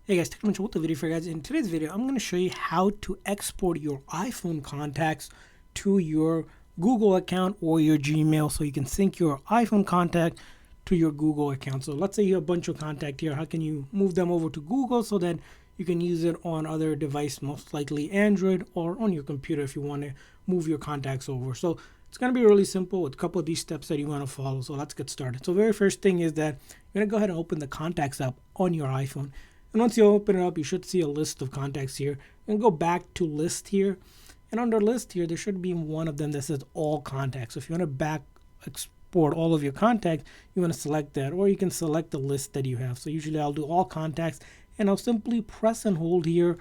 Hey guys, take a with the video for you guys. In today's video, I'm going to show you how to export your iPhone contacts to your Google account or your Gmail so you can sync your iPhone contact to your Google account. So let's say you have a bunch of contact here. How can you move them over to Google so that you can use it on other device, most likely Android, or on your computer if you want to move your contacts over. So it's going to be really simple with a couple of these steps that you want to follow. So let's get started. So very first thing is that you're going to go ahead and open the contacts app on your iPhone. And once you open it up, you should see a list of contacts here. And go back to list here. And under list here, there should be one of them that says all contacts. So if you want to back export all of your contacts, you want to select that. Or you can select the list that you have. So usually I'll do all contacts. And I'll simply press and hold here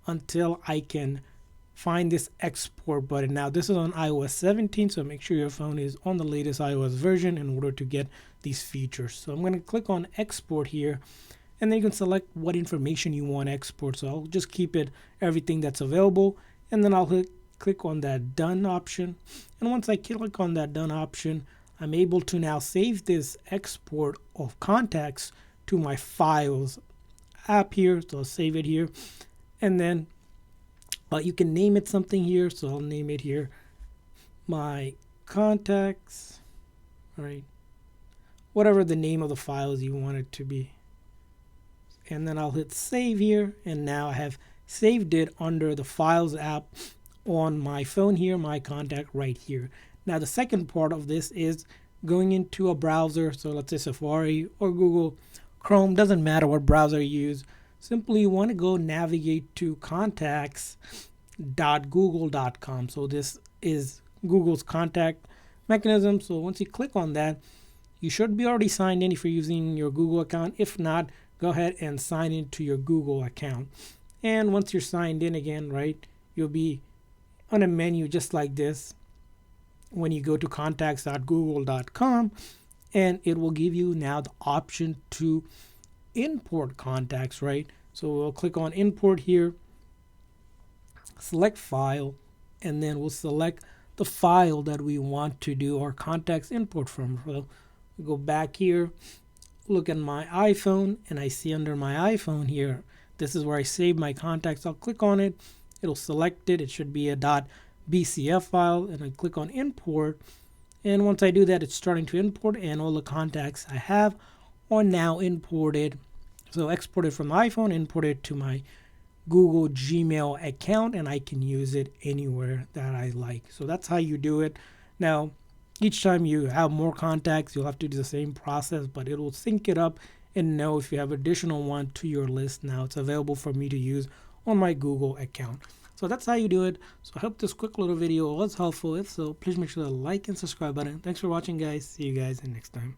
until I can find this export button. Now this is on iOS 17, so make sure your phone is on the latest iOS version in order to get these features. So I'm going to click on export here. And then you can select what information you want to export. So I'll just keep it everything that's available. And then I'll click on that done option. And once I click on that done option, I'm able to now save this export of contacts to my files app here. So I'll save it here. And then you can name it something here. So I'll name it here my contacts. All right. Whatever the name of the files you want it to be. And then I'll hit save here, and now I have saved it under the Files app on my phone here, my contact right here. Now the second part of this is going into a browser, so let's say Safari or Google Chrome, doesn't matter what browser you use. Simply you want to go navigate to contacts.google.com. So this is Google's contact mechanism. So once you click on that, you should be already signed in if you're using your Google account. If not, go ahead and sign into your Google account. And once you're signed in again, right, you'll be on a menu just like this when you go to contacts.google.com, and it will give you now the option to import contacts, right? So we'll click on import here, select file, and then we'll select the file that we want to do our contacts import from. So we'll go back here, look at my iPhone, and I see under my iPhone here, this is where I save my contacts. I'll click on it, it'll select it. It should be a .bcf file, and I click on import. And once I do that, it's starting to import, and all the contacts I have are now imported. So exported from the iPhone, imported to my Google Gmail account, and I can use it anywhere that I like. So that's how you do it. Now, each time you have more contacts, you'll have to do the same process, but it will sync it up and know if you have additional one to your list. Now it's available for me to use on my Google account. So that's how you do it. So I hope this quick little video was helpful. If so, please make sure to like and subscribe button. Thanks for watching, guys. See you guys in next time.